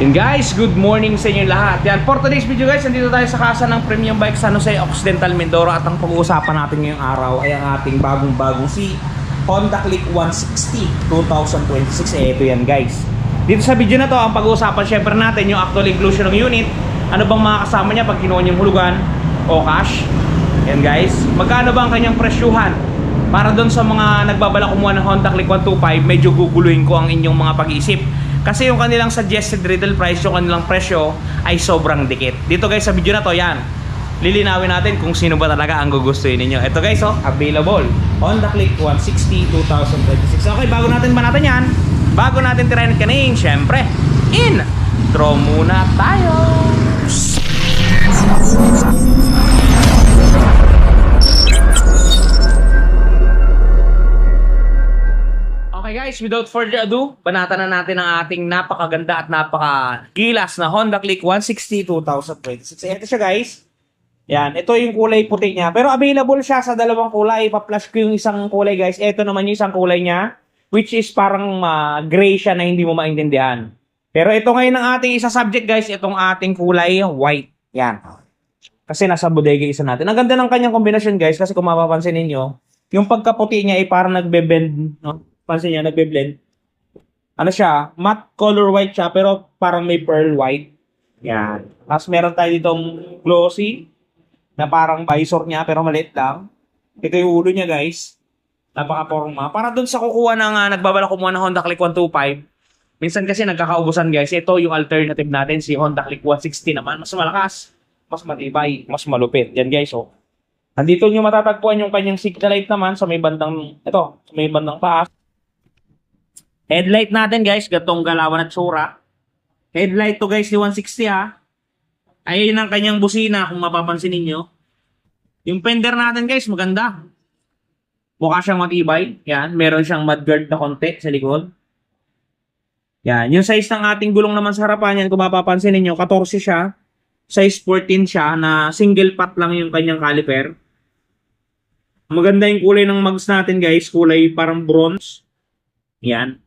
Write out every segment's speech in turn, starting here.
Yun guys, good morning sa inyo lahat. Yan, for today's video guys, nandito tayo sa kasa ng Premium Bike San Jose Occidental Mindoro. At ang pag-uusapan natin ngayong araw ay ang ating bagong-bagong si Honda Click 160 2026. Ito yan guys. Dito sa video na to, ang pag-uusapan syempre natin yung actual inclusion ng unit. Ano bang mga kasama niya pag kinuha niyong hulugan o cash. Yan guys, magkano ba ang kanyang presyuhan? Para doon sa mga nagbabala kumuha ng Honda Click 125, medyo guguluhin ko ang inyong mga pag-iisip. Kasi yung kanilang suggested retail price, yung kanilang presyo ay sobrang dikit. Dito guys sa video na to, yan. Lilinawin natin kung sino ba talaga ang gugustuhin ninyo. Ito guys, oh, available. Honda Click 160 2026. Okay, bago natin banatan yan, bago natin tirahin kanin, syempre, intro muna tayo. Okay guys, without further ado, banatan na natin ang ating napakaganda at napakagilas na Honda Click 160 2026. Ito siya guys. Yan, ito yung kulay puti niya. Pero available siya sa dalawang kulay. Pa-flash ko yung isang kulay guys. Ito naman yung isang kulay niya, which is parang gray siya na hindi mo maintindihan. Pero ito ngayon ang ating isa subject guys, itong ating kulay white. Yan. Kasi nasa bodega isa natin. Ang ganda ng kanyang kombinasyon guys, kasi kung mapapansin ninyo, yung pagkaputi niya ay parang nagbe-bend, no? Pansin niya, nagbe-blend. Ano siya? Matte color white siya, pero parang may pearl white. Yan. Tapos meron tayo ditong glossy, na parang visor niya, pero maliit lang. Ito yung ulo niya, guys. Napaka-forma. Para dun sa kukuha ng nagbabala kumuha ng Honda Click 125, minsan kasi nagkakaubusan, guys. Ito yung alternative natin, si Honda Click 160 naman. Mas malakas, mas matibay, mas malupit. Yan, guys, oh. Andito nyo matatagpuan yung kanyang signal light naman sa may bandang, ito, sa may bandang taas. Headlight natin guys, gatong galawan at tsura. Headlight to guys ni 160 ha. Ayun ang kanyang busina kung mapapansin niyo. Yung fender natin guys, maganda. Mukha siyang matibay. Yan, meron siyang mudguard na konti sa likod. Yan, yung size ng ating gulong naman sa harapan yan, kung mapapansin niyo, 14 siya. Size 14 siya na single pot lang yung kanyang caliper. Maganda yung kulay ng mags natin guys, kulay parang bronze. Yan.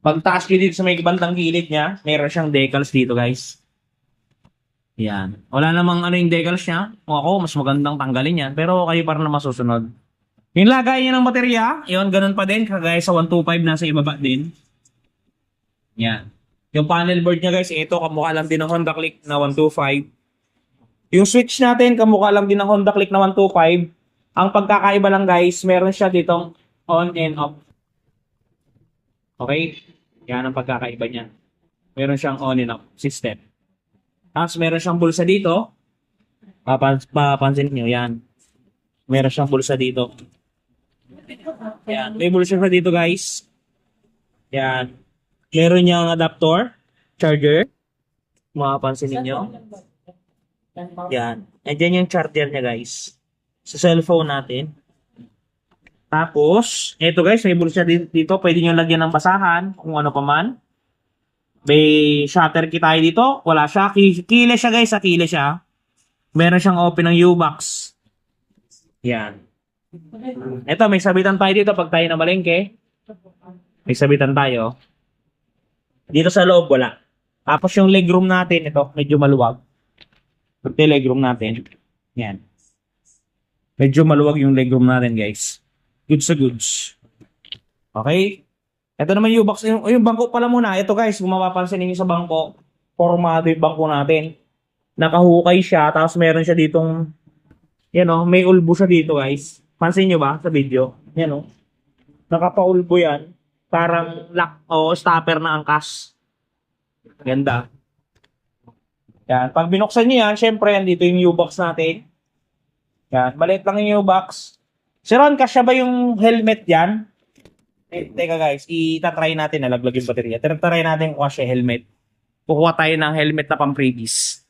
Pagtaas nyo dito sa may bandang gilid niya, meron siyang decals dito guys. Yan. Wala namang ano yung decals niya. Kung ako, mas magandang tanggalin yan. Pero kayo para na masusunod. Yung lagay niya ng baterya, yun, ganun pa din. Kagaya sa 125, nasa ibaba din. Yan. Yung panel board niya guys, ito, kamukha lang din ng Honda Click na 125. Yung switch natin, kamukha lang din ng Honda Click na 125. Ang pagkakaiba lang guys, meron siya ditong on and off. Okay? Yan ang pagkakaiba niya. Meron siyang on and off system. Tapos meron siyang bulsa dito. Papansin niyo, yan. Meron siyang bulsa dito. Yan. May bulsa siya dito guys. Yan. Meron niyang adapter, charger. Mapapansin niyo. Yan. And then yung charger niya guys. Sa cellphone natin. Tapos, eto guys, may bulsa dito. Pwede nyo lagyan ng basahan, kung ano pa man. May shutter key tayo dito. Wala siya. Kile siya guys, kile siya. Meron siyang open ng U-box. Yan. Eto, may sabitan tayo dito pag tayo na malengke. May sabitan tayo. Dito sa loob, wala. Tapos yung legroom natin, ito, medyo maluwag. Ito yung legroom natin. Yan. Medyo maluwag yung legroom natin guys. Goods sa goods. Okay? Ito naman yung box. Yung bangko pala muna. Ito guys, kung mapapansin niyo sa bangko, formado yung bangko natin. Nakahukay siya, tapos meron siya ditong, yan o, may ulbo siya dito guys. Pansin niyo ba sa video? Yan o. Nakapaulbo yan. Parang lock o stopper na angkas. Ganda. Yan. Pag binuksan niyo yan, syempre, dito yung U-box natin. Yan. Maliit lang yung U-box. Si Ron, kasya ba yung helmet yan? Teka guys, itatry natin na laglag yung baterya. Try natin kung kasya helmet. Kukuha tayo ng helmet na pang-previous.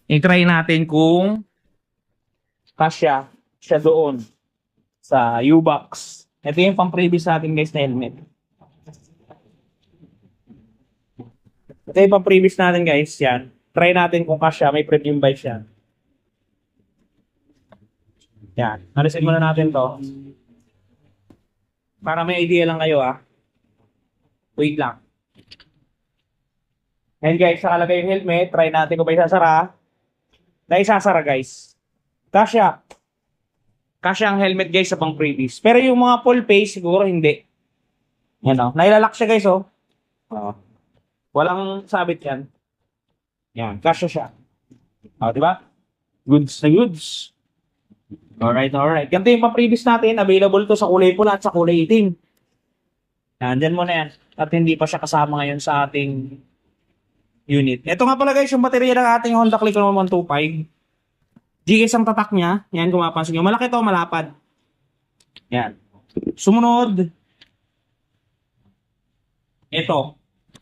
I-try natin kung kasya siya doon sa U-box. Ito yung pang-previous natin guys na helmet. Ito yung pang-previous natin guys, yan. Try natin kung kasya, may premium bike siya. Yan. Alisin muna natin to. Para may idea lang kayo ah. Wait lang. And guys, nakalagay yung helmet. Try natin kung ba isasara. Na isasara guys. Kasya. Kasya ang helmet guys sa pang previous. Pero yung mga full face, siguro hindi. Yan o. Nailalak siya guys o. Oo. Walang sabit yan. Yan. Kasya siya. O, diba? Goods na goods. Alright, alright. Ganito yung pa-previous natin. Available to sa kulay pula at sa kulay itim. Yan, dyan muna yan. At hindi pa siya kasama ngayon sa ating unit. Ito nga pala guys, yung baterya ng ating Honda Click 125. GS ang tatak niya. Yan, kung mapansin nyo. Malaki to, malapad. Yan. Sumunod. Ito.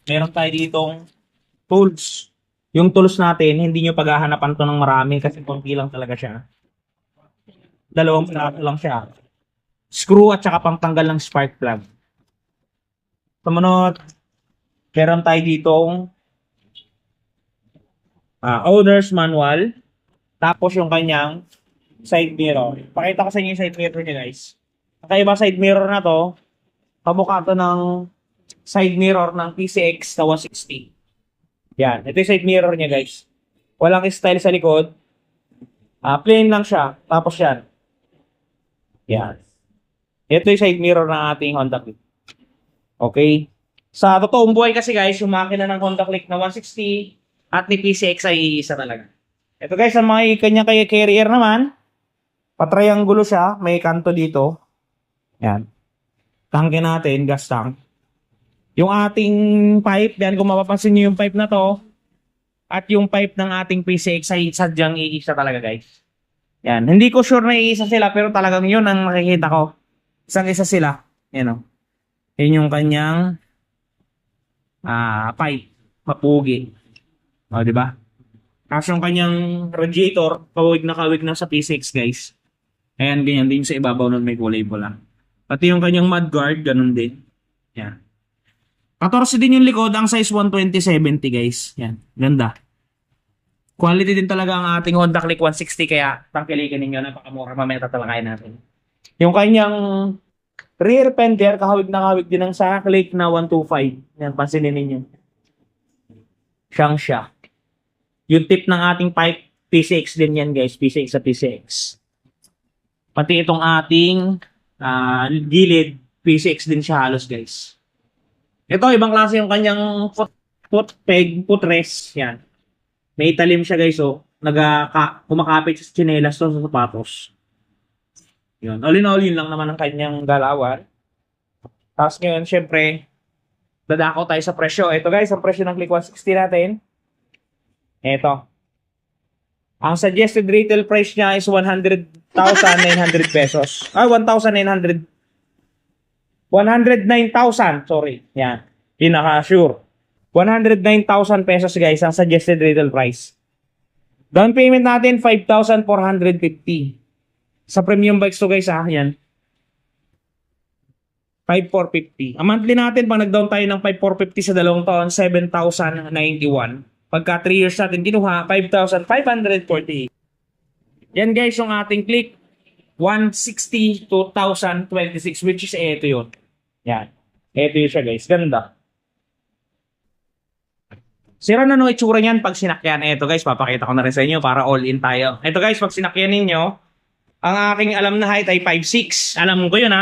Meron tayo ditong tools. Yung tools natin, hindi nyo paghahanapan to ng marami kasi konti lang talaga siya. Dalawang piraso lang siya. Screw at saka pangtanggal ng spark plug. Sumunod. Meron tayo ditong owner's manual. Tapos yung kanyang side mirror. Pakita ko sa inyo yung side mirror niya guys. Ang kaiba side mirror na to, kamukha to ng side mirror ng PCX na 160. Yan. Ito yung side mirror niya guys. Walang style sa likod. Plain lang siya. Tapos yan. Yan. Ito yung side mirror ng ating Honda Click. Okay. Sa totoong buhay kasi guys, yung makina ng Honda Click na 160 at ni PCX ay isa talaga. Ito guys, ang mga kanya kay carrier naman, patriangulo siya, may kanto dito. Yan. Tangke natin, gas tank. Yung ating pipe, yan kung mapapansin niyo yung pipe na to, at yung pipe ng ating PCX ay sadyang iisa talaga guys. Yan. Hindi ko sure na iisa sila, pero talagang yun ang nakikita ko. Isang isa sila. Yan o. Yun yung kanyang pipe. Mapugi. O, di ba? Tapos yung kanyang radiator, kawig na sa P6 guys. Ayan, ganyan din sa ibabaw nun may kulay pula. Pati yung kanyang mudguard, ganun din. Yan. 14 din yung likod, ang size 120/70 guys. Yan, ganda. Quality din talaga ang ating Honda Click 160 kaya tangkilikin ninyo, napakamura, mamaya tatalakayin natin. Yung kanyang rear fender, kahawig din ng sa Click na 125. Yan, pansinin ninyo. Siyang siya. Yung tip ng ating pipe, PCX din yan guys. PCX sa PCX. Pati itong ating gilid, PCX din siya halos guys. Ito, ibang klase yung kanyang foot peg, footrest. Yan. May italim siya guys. Oh. Kumakapit sa tsinelas to sa sapatos. Yun. All in all, yun lang naman ang kanyang galawan. Tapos ngayon, syempre, dadako tayo sa presyo. Ito guys, ang presyo ng Click 160 natin. Ito. Ang suggested retail price niya is 100,900 pesos. 1,900. 109,000. Sorry. Yan. Pinaka-sure. 109,000 pesos guys ang suggested retail price. Down payment natin, 5,450. Sa premium bikes to guys yan. 5,450. Ang monthly natin, pag nag-down tayo ng 5,450 sa 2 taon, 7,091. Pagka 3 years natin kinuha, 5,548. Yan guys, yung ating Click 160 2026, which is ito yun. Yan. Ito yun siya guys. Ganda. Sira na no itsura niyan pag sinakyan. Ito guys, papakita ko na rin sa inyo para all in tayo. Ito guys, pag sinakyan ninyo, ang aking alam na height ay 5'6". Alam ko yun ha.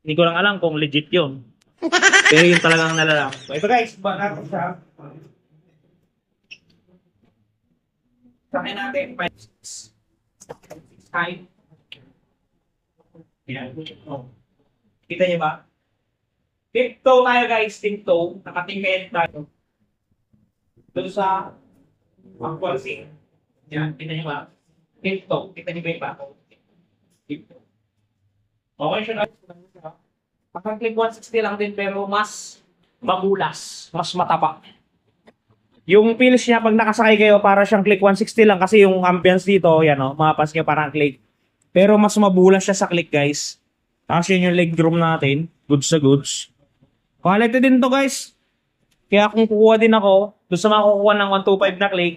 Hindi ko lang alam kung legit yun. Pero yun talagang nalalang. So ito guys, baka ko siya. Sakyan natin, 5'6". Height. Yan. Oh. Kita niyo ba? Tiptoe tayo guys, tiptoe. Nakatingin tayo. Doon sa actual scene. Yan, kita niyo ba? Tiptoe. Kita niyo ba yung bako? Tiptoe. Okay siya guys. Ang Click 160 lang din pero mas magulas. Mas matapa. Yung feels niya pag nakasakay kayo para siyang Click 160 lang kasi yung ambience dito, yan o, mapapansin niyo parang Click. Pero mas mabulas siya sa Click guys. Tapos yun yung legroom natin. Goods sa goods. Quality din to guys. Kaya kung kukuha din ako, doon sa mga kukuha ng 125 na Click,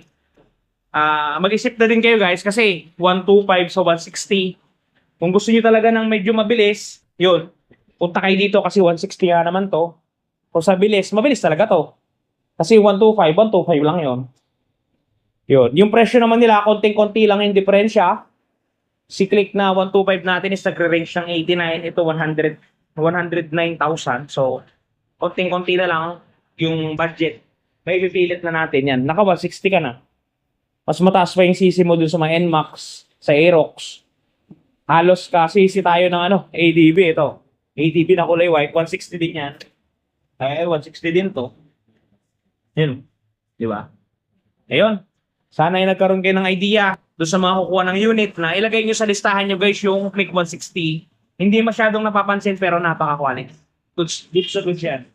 mag-isip na din kayo guys kasi 125 sa 160. Kung gusto niyo talaga ng medyo mabilis, yun. Punta kayo dito kasi 160 nga naman to. Kung sa bilis, mabilis talaga to. Kasi 125 lang yon. Yun. Yung presyo naman nila, konting-konti lang yung diferensya. Si Click na 125 natin is nagre-range ng 89. Ito 109,000. So, konting-konti na lang yung budget. May pipilit na natin yan. Naka 160 ka na. Mas mataas pa yung CC mo dun sa mga NMAX, sa Aerox. Halos kasi tayo ng ADB ito. ADB na kulay white, 160 din yan. Ay, 160 din to. Yun. Di ba? Ayun. Sana ay nagkaroon kayo ng idea doon sa mga kukuha ng unit na ilagay nyo sa listahan nyo guys yung Click 160. Hindi masyadong napapansin pero napaka-quality. Goods sa goods yan.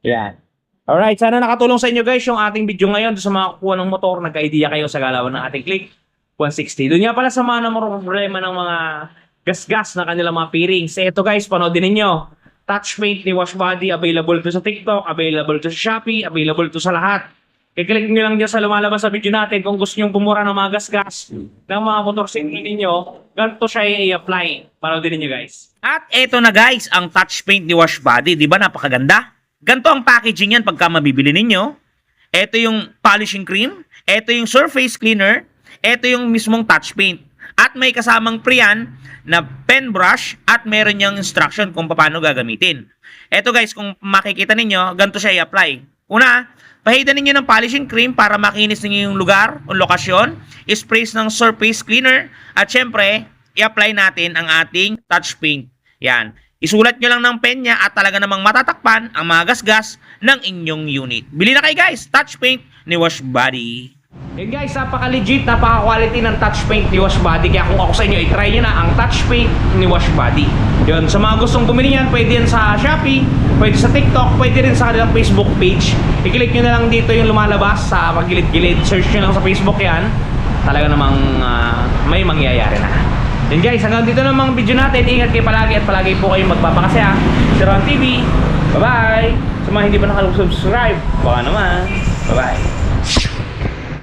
Yan. Alright, sana nakatulong sa inyo guys yung ating video ngayon doon sa mga kukuha ng motor. Nagka-idea kayo sa galawan ng ating Click 160. Doon nga pala sa mga problema ng mga gas-gas na kanilang mga bearings. Ito guys, panoodin ninyo. Touch paint ni Washbody, available to sa TikTok, available to sa Shopee, available to sa lahat. I-click nyo lang dyan sa lumalabas sa video natin kung gusto nyo bumura ng mga gas-gas ng mga motorsiklo ninyo, ganito siya i-apply. Panoodin ninyo guys. At eto na guys, ang touch paint ni Washbody. Di ba napakaganda? Ganito ang packaging yan pagka mabibili ninyo. Ito yung polishing cream. Ito yung surface cleaner. Ito yung mismong touch paint. At may kasamang pre-yan na pen brush at meron niyang instruction kung paano gagamitin. Ito guys, kung makikita ninyo, ganito siya i-apply. Una, pahidan ninyo ng polishing cream para makinis ninyo yung lugar o lokasyon. Sprays ng surface cleaner. At syempre, i-apply natin ang ating touch paint. Yan. Isulat nyo lang ng pen niya at talaga namang matatakpan ang mga gasgas ng inyong unit. Bili na kayo guys, touch paint ni Washbody. Yun guys, napaka-legit, napaka-quality ng touch paint ni Washbody. Kaya kung ako sa inyo, i-try nyo na ang touch paint ni Washbody. Yun, sa mga gustong bumili yan, pwede yan sa Shopee, pwede sa TikTok, pwede rin sa kanilang Facebook page. I-click nyo na lang dito yung lumalabas sa pagilid-gilid. Search nyo lang sa Facebook yan. Talaga namang may mangyayari na. Yun guys, hanggang dito namang video natin. Ingat kayo palagi at palagi po kayong magpapakasya. Si Ron TV. Bye-bye! Sa mga hindi pa nakasubscribe, baka naman. Bye-bye!